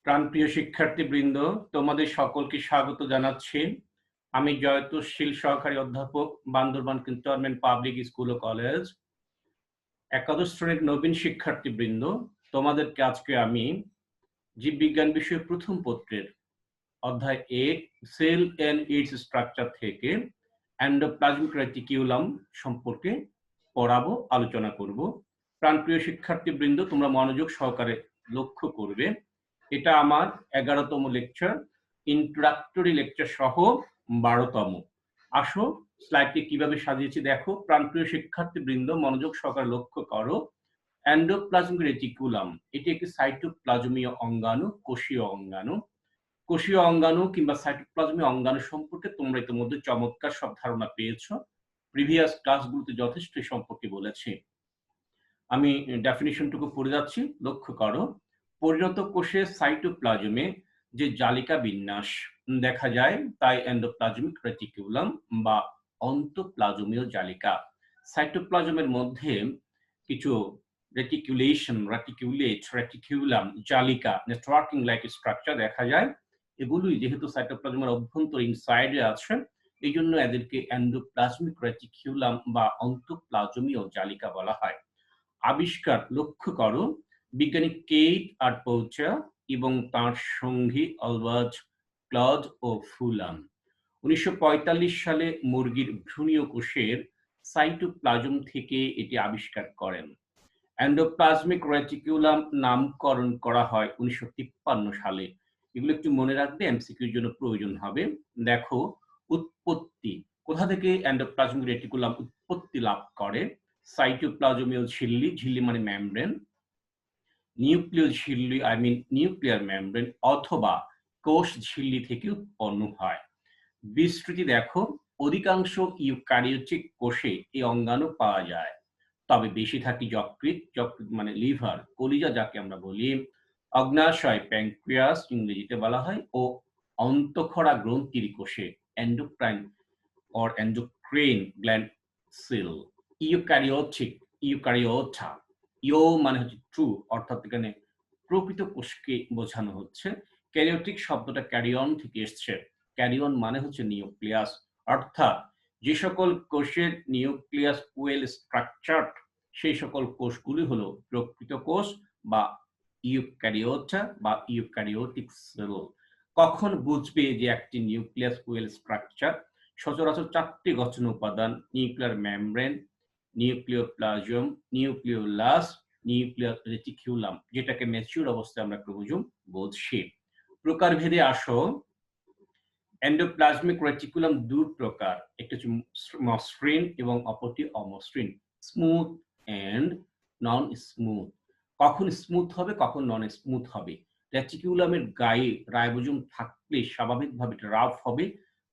প্রাণপ্রিয় শিক্ষার্থীবৃন্দ, তোমাদের সকলকে স্বাগত জানাচ্ছি। আমি জয়তোষশীল সহকারী অধ্যাপক, বান্দরবান ক্যান্টনমেন্ট পাবলিক স্কুল ও কলেজ। একাদশ শ্রেণীর নবীন শিক্ষার্থীবৃন্দ, তোমাদেরকে আজকে আমি জীববিজ্ঞান বিষয়ের প্রথম পত্রের অধ্যায় 1 সেল এন্ড ইটস স্ট্রাকচার থেকে এন্ডোপ্লাজমিক রেটিকিউলাম সম্পর্কে পড়াবো, আলোচনা করব। প্রাণপ্রিয় শিক্ষার্থীবৃন্দ, তোমরা মনোযোগ সহকারে লক্ষ্য করবে। এটা আমার 11তম লেকচার, ইন্ট্রোডাক্টরি লেকচার সহ 12তম। আসো স্লাইডটি কিভাবে সাজিয়েছি দেখো। প্রাণপ্রিয় শিক্ষার্থীবৃন্দ, মনোযোগ সহকারে লক্ষ্য করো। এন্ডোপ্লাজমিক রেটিকুলাম এটি একটি সাইটোপ্লাজমীয় অঙ্গাণু, কোষীয় অঙ্গাণু। কোষীয় অঙ্গাণু কিংবা সাইটোপ্লাজমীয় অঙ্গাণু সম্পর্কে তোমরা ইতিমধ্যে চমৎকার সব ধারণা পেয়েছো। প্রিভিয়াস ক্লাসগুলোতে যথেষ্ট এই সম্পর্কে বলেছি। আমি ডেফিনিশনটুকু পড়ে যাচ্ছি, লক্ষ্য করো। পরিণত কোষের সাইটোপ্লাজমে যে জালিকা বিন্যাস দেখা যায় তাই এন্ডোপ্লাজমিক রেটিকুলাম বা অন্তঃপ্লাজমীয় জালিকা। সাইটোপ্লাজমের মধ্যে কিছু রেটিকুলাম, জালিকা, নেটওয়ার্কিং লাইক স্ট্রাকচার দেখা যায়। এগুলোই যেহেতু সাইটোপ্লাজমের অভ্যন্তরীণ সাইডে আছে, এই জন্য এদেরকে এন্ডোপ্লাজমিক রেটিকুলাম বা অন্তঃপ্লাজমীয় জালিকা বলা হয়। আবিষ্কার লক্ষ্য করো, বিজ্ঞানী কেইট আর্টপৌচা এবং তার সঙ্গী আলবার্ট ক্লড ও ফুলাম 1945 সালে মুরগির ভ্রূণীয় কোষের সাইটোপ্লাজম থেকে এটি আবিষ্কার করেন। এন্ডোপ্লাজমিক রেটিকুলাম নামকরণ করা হয় 1953 সালে। এগুলো একটু মনে রাখবে, এমসিকিউর জন্য প্রয়োজন হবে। দেখো, উৎপত্তি কোথা থেকে এন্ডোপ্লাজমিক রেটিকুলাম উৎপত্তি লাভ করে? সাইটোপ্লাজমীয় ঝিল্লি, ঝিল্লি মানে মেমব্রেন, নিউক্লিয় ঝিল্লি নিউক্লিয়ার মেমব্রেন অথবা কোষ ঝিল্লি থেকে উৎপন্ন হয়। বিস্তৃতি দেখো, অধিকাংশ ইউক্যারিওটিক কোষে এই অঙ্গাণু পাওয়া যায়, তবে বেশি থাকে যকৃৎ, যকৃৎ মানে লিভার, কলিজা যাকে আমরা বলি, অগ্ন্যাশয় প্যানক্রিয়াস ইংরেজিতে বলা হয়, ও অন্তঃক্ষরা গ্রন্থির কোষে endocrine or endocrine gland cell। Eukaryota, eu মানে হচ্ছে ট্রু, অর্থাৎ এখানে প্রকৃত কোষকে বোঝানো হচ্ছে। ক্যারিওটিক শব্দটা ক্যারিয়ন থেকে এসছে। ক্যারিয়ন মানে হচ্ছে নিউক্লিয়াস, অর্থাৎ যে সকল কোষের নিউক্লিয়াস ওয়েল স্ট্রাকচারড সেই সকল কোষগুলি হলো প্রকৃত কোষ বা ইউক্যারিওটা বা ইউক্যারিওটিক সেল। কখন বুঝবে যে একটি নিউক্লিয়াস ওয়েল স্ট্রাকচার? সচরাচর 4টি গঠন উপাদান, nuclear membrane, nucleoplasm, nucleolus, nuclear reticulum, যেটাকে ম্যাচিউর অবস্থায় আমরা ক্রোমোজোম বলছি। প্রকারভেদে আসো, এন্ডোপ্লাজমিক রেটিকুলাম দুই প্রকার, একটি হচ্ছে মসৃণ এবং অপরটি অমসৃণ, স্মুথ এন্ড নন স্মুথ। কখন স্মুথ হবে, কখন নন স্মুথ হবে? রেটিকুলামের গায়ে রাইবোজোম থাকলে স্বাভাবিকভাবে রাফ হবে,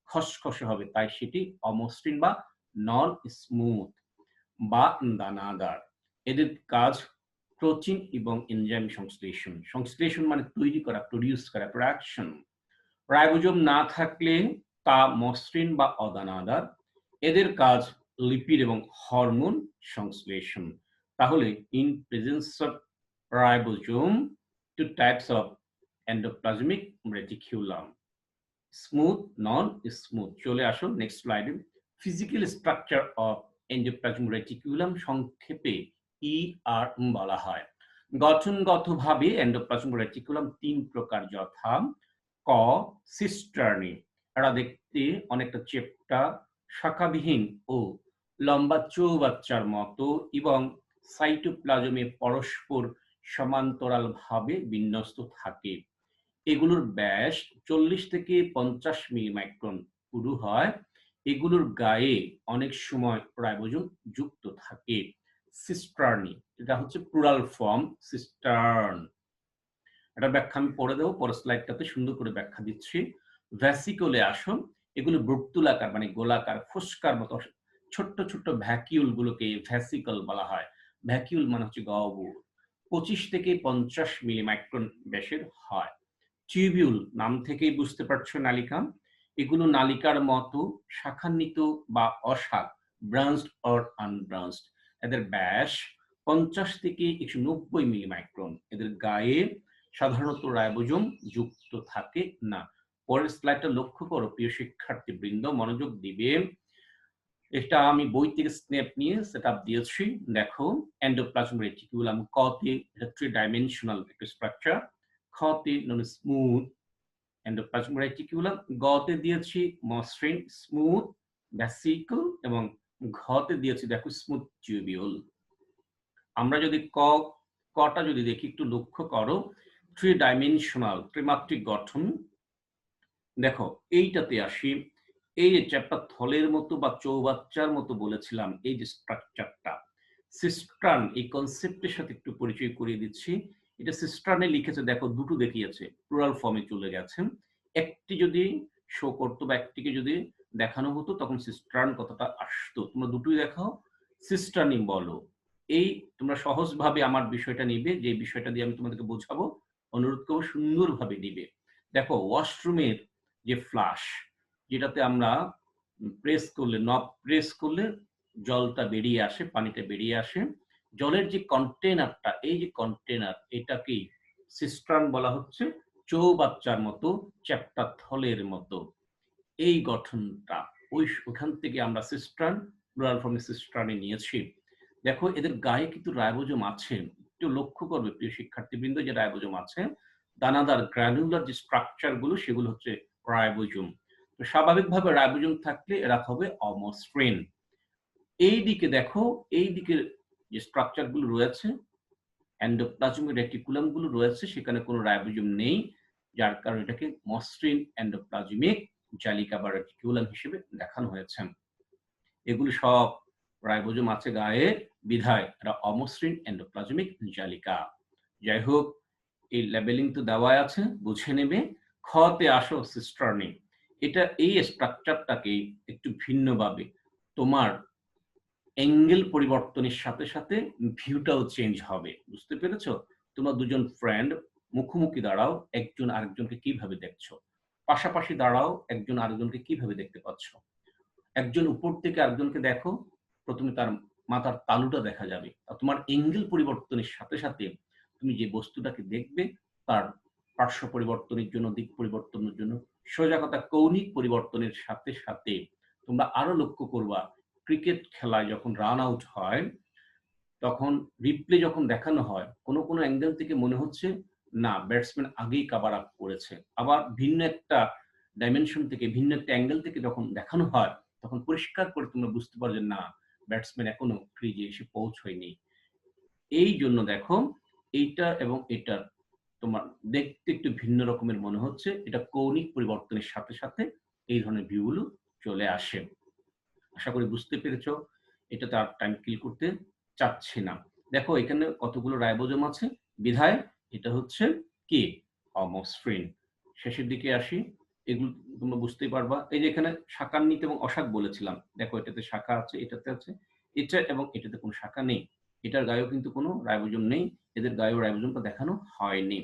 খসখসে হবে, তাই সেটি অমসৃণ বা নন স্মুথ বা দানাদার। এদের কাজ প্রোটিন এবং এনজাইম সংশ্লেষণ। সংশ্লেষণ মানে তৈরি করা, প্রডিউস করা, প্রোডাকশন। রাইবোজোম না থাকলে তা মসৃণ বা অদানাদার। এদের কাজ লিপিড এবং হরমোন সংশ্লেষণ। তাহলে in presence of ribosome, two types of endoplasmic reticulum, smooth, non smooth. চলে আসো নেক্সট স্লাইডে। Physical structure of endoplasmic reticulum সংক্ষেপে ইআর বলা হয়। গঠনগতভাবে এন্ডোপ্লাজমিক রেটিকুলাম 3 প্রকার, যথা ক সিস্টার্নি, এরা দেখতে অনেকটা চেপ্টা, শাখাবিহীন ও লম্বা চৌবাচ্চার মতো এবং সাইটোপ্লাজমে পরস্পর সমান্তরালভাবে বিন্যস্ত থাকে। এগুলোর ব্যাস 40 থেকে 50 মিলিমাইক্রন পুরু হয়। এগুলোর গায়ে অনেক সময় রাইবোজোম যুক্ত থাকে। সিস্টার্নি, এটা হচ্ছে প্লুরাল ফর্ম, সিস্টার্ন। এটা ব্যাখ্যা আমি পড়ে দেবো, পরের স্লাইডটাতে সুন্দর করে ব্যাখ্যা দিচ্ছি। ভ্যাসিকলে আসো, এগুলো বর্তুলাকার মানে গোলাকার, ফুসকার মতো ছোট্ট ছোট্ট ভ্যাকিউল গুলোকে ভ্যাসিকল বলা হয়। ভ্যাকিউল মানে হচ্ছে গহ্বর, 25 থেকে 50 মিলিমাইক্রন ব্যাসের হয়। টিউবিউল, নাম থেকেই বুঝতে পারছো নালিকা। এগুলো নালিকার মতো শাখান্বিত বা অশাখ, ব্রাঞ্চড অর আনব্রাঞ্চড। এদের ব্যাস 50 থেকে 190 মিলিমাইক্রন। এদের গায়ে সাধারণত রাইবোজোম যুক্ত থাকে না। পরের স্লাইডটা লক্ষ্য করো প্রিয় শিক্ষার্থীবৃন্দ, মনোযোগ দিবে। এটা আমি বই থেকে স্ন্যাপ নিয়ে সেটআপ দিয়েছি। দেখো এন্ডোপ্লাজমিক রেটিকুলাম কতে এটা 3 ডাইমেনশনাল একটা স্ট্রাকচার। খতে নন স্মুথ এন্ডোপ্লাজমিক রেটিকুলাম, গতে দিয়েছি মসৃণ স্মুথ ভ্যাসিকল এবং ঘতে দিয়েছি দেখো স্মুথ টিউবিউল। আমরা যদি কটা যদি দেখি একটু লক্ষ্য করো 3 ডাইমেনশনাল ত্রিমাত্রিক গঠন। দেখো এইটাতে আসি, এই যে চ্যাপ্টার থলের মতো বা চৌবাচ্চার মতো বলেছিলাম, এই যে স্ট্রাকচারটা সিস্ট্রান, এই কনসেপ্টের সাথে একটু পরিচয় করিয়ে দিচ্ছি। এটা সিস্ট্রানে লিখেছে, দেখো দুটো দেখিয়েছে, প্লুরাল ফর্মে চলে গেছে। একটি যদি শো করতো বা একটিকে যদি দেখানো হতো তখন সিস্ট্রান কথাটা আসতো। তোমরা দুটোই দেখাও, সিস্ট্রানি বলো। এই তোমরা সহজভাবে আমার বিষয়টা নিবে, যে বিষয়টা দিয়ে আমি তোমাদেরকে বোঝাবো, অনুরোধ করবো সুন্দরভাবে নিবে। দেখো ওয়াশরুমের যে ফ্লাশ, যেটাতে আমরা প্রেস করলে, নব প্রেস করলে জলটা বেরিয়ে আসে, পানিটা বেরিয়ে আসে। জলের যে কন্টেনারটা, এই যে কন্টেনার, এটাকেই সিস্ট্রান বলা হচ্ছে। চৌবাচ্চার মতো, চ্যাপ্টা থলের মতো এই গঠনটা, ওখান থেকে আমরা সিস্ট্রান, প্লুরাল ফর্মে সিস্ট্রানে নিয়েছি। দেখো এদের গায়ে কিন্তু রাইবোজোম আছে, একটু লক্ষ্য করবে প্রিয় শিক্ষার্থীবৃন্দ, যে রাইবোজোম আছে। দানাদার গ্র্যানুলার যে স্ট্রাকচার গুলো, সেগুলো হচ্ছে রাইবোজোম। তো স্বাভাবিকভাবে রাইবোজোম থাকলে এরা হবে অমসৃণ। এই দিকে দেখো, এই দিকের যে স্ট্রাকচার গুলো রয়েছে, এন্ডোপ্লাজমিক রেটিকুলাম গুলো রয়েছে, সেখানে কোনো রাইবোজোম নেই, যার কারণে এটাকে মসৃণ এন্ডোপ্লাজমিক জালিকা বা রেটিকুলাম হিসেবে দেখানো হয়েছে। এগুলো সব রাইবোজোম আছে গায়ে, বিধায় এরা অমসৃণ এন্ডোপ্লাজমিক জালিকা। যাই হোক, এই লেবেলিং তো দেওয়া আছে, বুঝে নেবে। খতে আসো সিস্টার্নি। এটা এই স্ট্রাকচারটাকে একটু ভিন্নভাবে, তোমার অ্যাঙ্গেল পরিবর্তনের সাথে সাথে ভিউটাও চেঞ্জ হবে, বুঝতে পেরেছো? তোমরা দুজন ফ্রেন্ড মুখোমুখি দাঁড়াও, একজন আরেকজনকে কিভাবে দেখছো? পাশাপাশি দাঁড়াও, একজন আরেকজনকে কিভাবে দেখতে পাচ্ছ? একজন উপর থেকে আরেকজনকে দেখো, প্রথমে তার মাথার তালুটা দেখা যাবে। আর তোমার অ্যাঙ্গেল পরিবর্তনের সাথে সাথে তুমি যে বস্তুটাকে দেখবে, তার পার্শ্ব পরিবর্তনের জন্য, দিক পরিবর্তনের জন্য, সোজা কথা কৌণিক পরিবর্তনের সাথে সাথে তোমরা আরো লক্ষ্য করবা, ক্রিকেট খেলায় যখন রান আউট হয়, তখন রিপ্লে যখন দেখানো হয়, কোনো কোনো অ্যাঙ্গেল থেকে মনে হচ্ছে না, ব্যাটসম্যান আগেই কাভার আপ করেছে। আবার ভিন্ন একটা ডাইমেনশন থেকে, ভিন্ন একটা অ্যাঙ্গেল থেকে যখন দেখানো হয়, তখন পরিষ্কার করে তোমরা বুঝতে পারো যে না, ব্যাটসম্যান এখনো ক্রিজে এসে পৌঁছয়নি। এই জন্য দেখো, এইটা এবং এটা তোমার দেখতে একটু ভিন্ন রকমের মনে হচ্ছে, এটা কৌণিক পরিবর্তনের সাথে সাথে এই ধরনের ভিউগুলো চলে আসে। আশা করি বুঝতে পেরেছো। এটা তার টাইম কিল করতে চাচ্ছি না। দেখো এখানে কতগুলো রাইবোজোম আছে, বিধায় এটা হচ্ছে কি, অমসৃণ। শেষের দিকে আসি, এগুলো তোমরা বুঝতেই পারবা। এই যে এখানে শাখান্বিত এবং অশাক বলেছিলাম, দেখো এটাতে শাখা আছে, এটাতে আছে, এটা এবং এটাতে কোনো শাখা নেই। এটার গায়েও কিন্তু কোনো রাইবোজোম নেই, এদের গায়েও রাইবোজোমটা দেখানো হয়নি।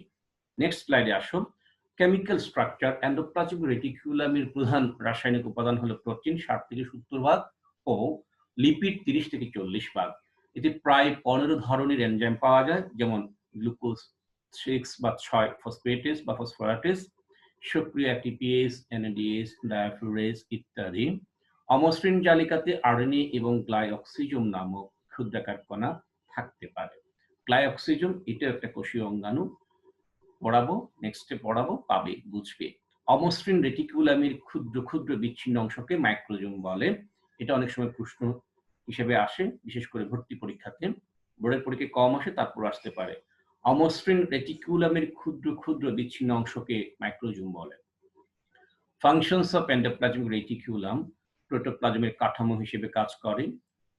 নেক্সট স্লাইডে আসো। কেমিক্যাল স্ট্রাকচার, এন্ডোপ্লাজমিক রেটিকুলামের প্রধান রাসায়নিক উপাদান হলো প্রোটিন 60 থেকে 70% ও লিপিড 30 থেকে 40%। এতে প্রায় 15 ধরনের এনজাইম পাওয়া যায়, যেমন গ্লুকোজ 6 বা 6 ফসফেটেস বা ফসফোরাটেস, সক্রিয় অ্যাটিপিএস, এনএডিএস, ডায়াফ্লুরেজ ইত্যাদি। অমসৃণ জালিকাতে আরএনএ এবং গ্লাইঅক্সিজোম নামক ক্ষুদ্রাকার কণা থাকতে পারে। গ্লাইঅক্সিজোম এটা একটা কোষীয় অঙ্গাণু, পড়াবো, নেক্সটে পড়াবো, পাবে, বুঝবে। অমসৃণ রেটিকুলামের ক্ষুদ্র ক্ষুদ্র বিচ্ছিন্ন অংশকে মাইক্রোজোম বলে। এটা অনেক সময় প্রশ্ন হিসেবে আসে, বিশেষ করে ভর্তি পরীক্ষাতে। বোর্ডের পরীক্ষায় কম আসে, তারপর আসতে পারে। অমসৃণ রেটিকুলামের ক্ষুদ্র ক্ষুদ্র বিচ্ছিন্ন অংশকে মাইক্রোজোম বলে। ফাংশনস অফ এন্ডোপ্লাজমিক রেটিকুলাম, প্রোটোপ্লাজমের কাঠামো হিসেবে কাজ করে।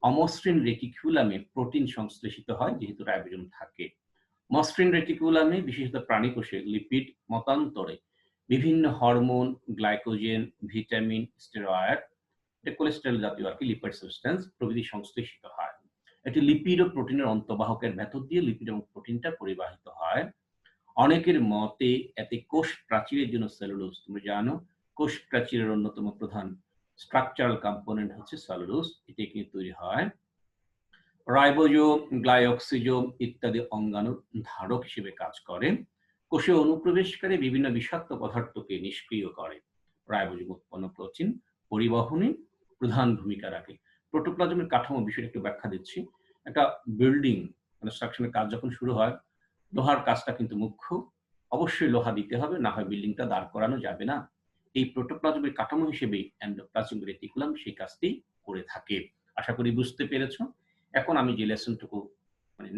অমসৃণ রেটিকুলামে প্রোটিন সংশ্লেষিত হয়, যেহেতু রাইবোজোম থাকে। মসৃণ রেটিকুলামে, বিশেষত প্রাণী কোষে, লিপিড মতান্তরে বিভিন্ন hormone, glycogen, vitamin, steroid, cholesterol জাতীয় আর কি, লিপিড সাবস্টেন্স প্রভৃতি সংশ্লেষিত হয়। এটি লিপিড ও প্রোটিনের অন্তঃবাহকের ভেতর দিয়ে লিপিড এবং প্রোটিনটা পরিবাহিত হয়। অনেকের মতে এতে কোষ প্রাচীরের জন্য সেলুলোজ, তুমি জানো কোষ প্রাচীরের অন্যতম প্রধান স্ট্রাকচারাল কম্পোনেন্ট হচ্ছে সেলুলোজ, এটি কিন্তু তৈরি হয়। রাইবোজোম, গ্লাইঅক্সিজোম ইত্যাদি অঙ্গাণুর ধারক হিসেবে কাজ করে। কোষে অনুপ্রবেশকারী বিভিন্ন বিষাক্ত পদার্থকে নিষ্ক্রিয় করে। রাইবোজোম উৎপন্ন প্রোটিন পরিবহনে প্রধান ভূমিকা রাখে। প্রোটোপ্লাজমের কাঠামো বিষয়টা একটু ব্যাখ্যা দিচ্ছি। একটা বিল্ডিং কনস্ট্রাকশনের কাজ যখন শুরু হয়, লোহার কাজটা কিন্তু মুখ্য। অবশ্যই লোহা দিতে হবে, না হয় বিল্ডিংটা দাঁড় করানো যাবে না। এই প্রোটোপ্লাজমের কাঠামো হিসেবে এন্ডোপ্লাজমিক রেটিকুলাম সেই কাজটি করে থাকে। আশা করি বুঝতে পেরেছ। এখন আমি যে লেসনটুকু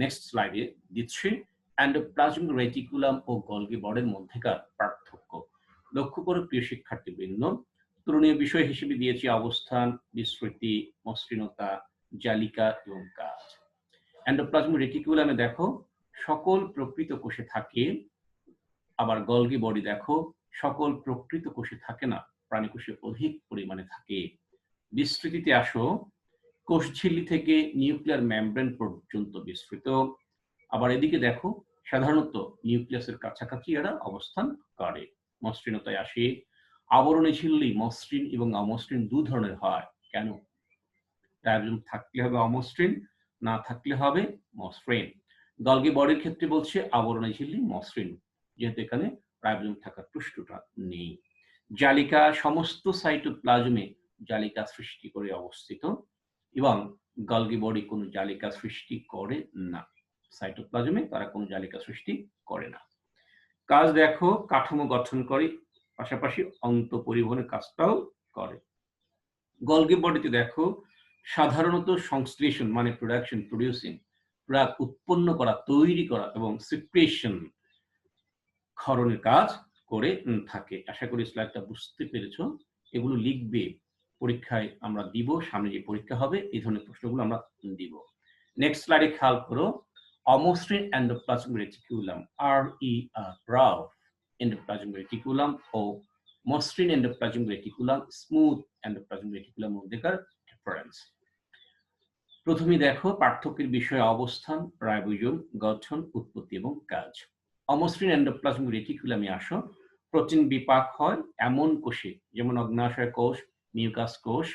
নেক্সট স্লাইডে দিচ্ছি, এন্ডোপ্লাজমিক রেটিকুলাম ও গলগি বডির মধ্যেকার পার্থক্য। লক্ষ্য করে প্রিয় শিক্ষার্থীবৃন্দ, তুলনীয় বিষয় হিসেবে দিয়েছি অবস্থান, বিস্তৃতি, মসৃণতা, জালিকা এবং কাজ। এন্ডোপ্লাজমিক রেটিকুলামে দেখো সকল প্রকৃত কোষে থাকে, আবার গলগি বডি দেখো সকল প্রকৃত কোষে থাকে না, প্রাণী কোষে অধিক পরিমাণে থাকে। বিস্তৃতিতে আসো, কোষঝিল্লি থেকে নিউক্লিয়ার মেমব্রেন পর্যন্ত বিস্তৃত। আবার এদিকে দেখো সাধারণত নিউক্লিয়াসের কাছাকাছি এরা অবস্থান করে। মসৃণতায় আসে, আবরণী ঝিল্লি মসৃণ এবং অমসৃণ দু ধরনের হয়। কেন? রাইবোজোম থাকলে হবে অমসৃণ, না থাকলে হবে মসৃণ। গলগি বডির ক্ষেত্রে বলছে আবরণী ঝিল্লি মসৃণ, যেহেতু এখানে রাইবোজোম থাকার প্রশ্নটা নেই। জালিকা সমস্ত সাইটোপ্লাজমে জালিকা সৃষ্টি করে অবস্থিত এবং গলগি বডি কোনো জালিকা সৃষ্টি করে না। সাইটোপ্লাজমে তারা কোনো জালিকা সৃষ্টি করে না। কাজ দেখো কাঠামো গঠন করে, পাশাপাশি অন্ত পরিবহনের কাজটাও করে। গলগি বডিতে দেখো সাধারণত সংশ্লেষণ মানে প্রোডাকশন, প্রোডিউসিং, প্রাক উৎপন্ন করা, তৈরি করা এবং সিক্রেশন ক্ষরণের কাজ করে থাকে। আশা করি স্লাইডটা বুঝতে পেরেছো। এগুলো লিখবে, পরীক্ষায় আমরা দিব, সামনে যে পরীক্ষা হবে এই ধরনের প্রশ্নগুলো আমরা দিব। নেক্সট স্লাইডে খেয়াল করো, অমসৃণ endoplasmic reticulum RER endoplasmic reticulum ও মসৃণ endoplasmic reticulum smooth endoplasmic reticulum মধ্যেকার ডিফারেন্স। প্রথমে দেখো পার্থক্যের বিষয়ে অবস্থান, রাইবোজোম, গঠন, উৎপত্তি এবং কাজ। অমসৃণ এন্ডোপ্লাজমিক রেটিকুলামে আসো, প্রোটিন বিপাক হয় এমন কোষে, যেমন অগ্নাশয় কোষ, মিউকাস কোষ,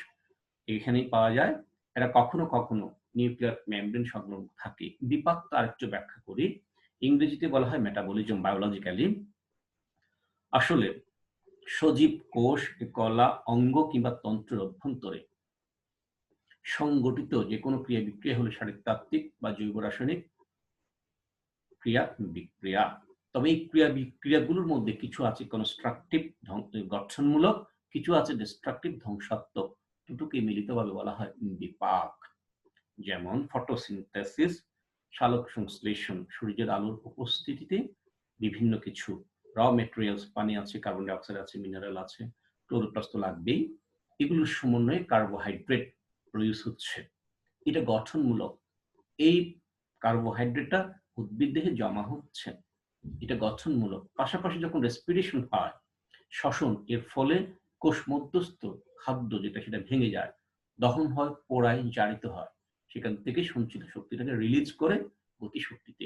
এখানেই পাওয়া যায়। এরা কখনো কখনো নিউক্লিয়ার মেমব্রেন সংলগ্ন থাকে। বিপাক তো আরেকটু ব্যাখ্যা করি, ইংরেজিতে বলা হয় মেটাবলিজম। বায়োলজিক্যালি আসলে সজীব কোষ, কলা, অঙ্গ কিংবা তন্ত্রের অভ্যন্তরে সংগঠিত যে কোনো ক্রিয়া বিক্রিয়া হলো শারীরতাত্ত্বিক বা জৈব রাসায়নিক ক্রিয়া বিক্রিয়া। তবে এই ক্রিয়া বিক্রিয়াগুলোর মধ্যে কিছু আছে কনস্ট্রাকটিভ গঠনমূলক, কিছু আছে ডিস্ট্রাকটিভ ধ্বংসাত্মক। দুটোকে মিলিতভাবে বলা হয় বিপাক। যেমন ফটোসিনথেসিস, সালোক সংশ্লেষণ, সূর্যের আলোর উপস্থিতিতে বিভিন্ন কিছু র মেটেরিয়ালস, পানি আছে, কার্বন ডাই অক্সাইড আছে, মিনারেল আছে, ক্লোরোপ্লাস্ট তো লাগবেই, এগুলোর সমন্বয়ে কার্বোহাইড্রেট প্রডিউস হচ্ছে। এটা গঠনমূলক। এই কার্বোহাইড্রেটটা উদ্ভিদ দেহে জমা হচ্ছে, এটা গঠনমূলক। পাশাপাশি যখন রেসপিরেশন হয়, শ্বসন, এর ফলে কোষ মধ্যস্থ খাদ্য যেটা সেটা ভেঙে যায়, দহন হয়, পোড়ায়, জারিত হয়, সেখান থেকে সঞ্চিত শক্তিটাকে রিলিজ করে গতিশক্তিতে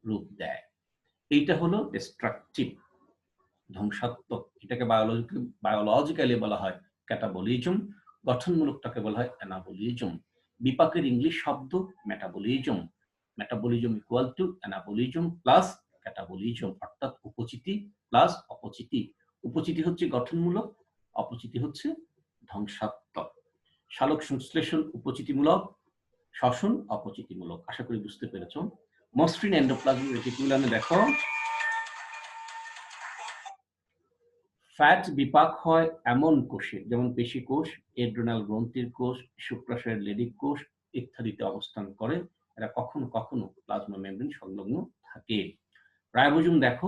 রূপ দেয়। এইটা হলো ডিস্ট্রাকটিভ, ধ্বংসাত্মক। এটাকে বায়োলজিক্যালি বলা হয় ক্যাটাবলিজম, গঠনমূলকটাকে বলা হয় অ্যানাবলিজম। বিপাকের ইংলিশ শব্দ metabolism. Metabolism equal to anabolism plus catabolism, অর্থাৎ উপচিতি প্লাস অপচিতি। উপচিতি হচ্ছে গঠনমূলক, অপচিতি হচ্ছে ধ্বংসাত্মক। সালোক সংশ্লেষণ উপচিতিমূলক, শ্বসন অপচিতিমূলক। আশা করি বুঝতে পেরেছ। মসৃণ এন্ডোপ্লাজমিক রেটিকুলামে দেখো ফ্যাট বিপাক হয় এমন কোষে, যেমন পেশি কোষ, এড্রেনাল গ্রন্থির কোষ, শুক্রাশয়ের লেডিক কোষ ইত্যাদিতে অবস্থান করে। এরা কখনো কখনো প্লাজমা মেমব্রেন সংলগ্ন থাকে। রাইবোজোম দেখো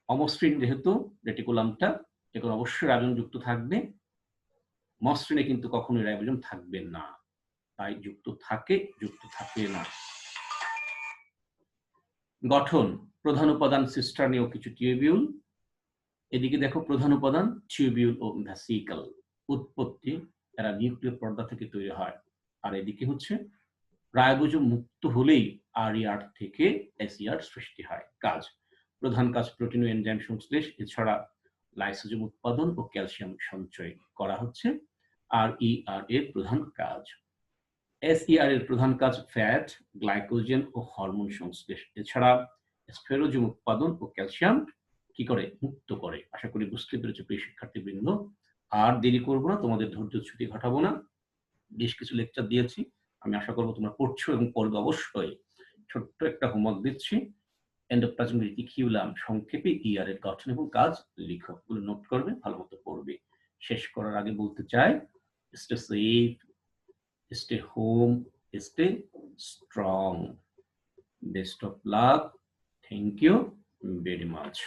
অমসৃণ, যেহেতু রেটিকুলামটা এখন অবশ্যই রাইবোজোম যুক্ত থাকবে, মসৃণে কিন্তু কখনোই রাইবোজোম থাকবে না, তাই যুক্ত থাকে, যুক্ত থাকে না। গঠন, প্রধান উপাদান সিস্টার্নি ও কিছু টিউবিউল। এদিকে দেখো প্রধান উপাদান টিউবিউল ও ভ্যাসিকল। উৎপত্তি, এরা নিউক্লিয় পর্দা থেকে তৈরি হয়। আর এদিকে হচ্ছে রাইবোজোম মুক্ত হলেই RER থেকে SER সৃষ্টি হয়। কাজ, প্রধান কাজ প্রোটিন ও এনজাইম সংশ্লেষ, এছাড়া লাইসোজোম উৎপাদন ও ক্যালসিয়াম সঞ্চয় করা হচ্ছে RER এর প্রধান কাজ। SER এর প্রধান কাজ ফ্যাট, গ্লাইকোজেন ও হরমোন সংশ্লেষ, এছাড়া স্ফেরোজম উৎপাদন ও ক্যালসিয়াম কি করে? মুক্ত করে। আশা করি বুঝতে পেরেছো প্রিয় শিক্ষার্থীবৃন্দ। আর দেরি করব না, তোমাদের ধৈর্যচ্যুতি ঘটাবো না। বেশ কিছু লেকচার দিয়েছি। আমি আশা করব তোমরা পড়ছো এবং পড়বে অবশ্যই। ছোট্ট একটা হোমওয়ার্ক দিচ্ছি। এন্ডোপ্লাজমিক রেটিকিউলাম সংক্ষেপে ER এর গঠন এবং কাজ লিখো। এগুলো নোট করবে, ভালোমতো পড়বে। শেষ করার আগে বলতে চাই, stay safe, stay home, stay strong. Best of luck. Thank you very much.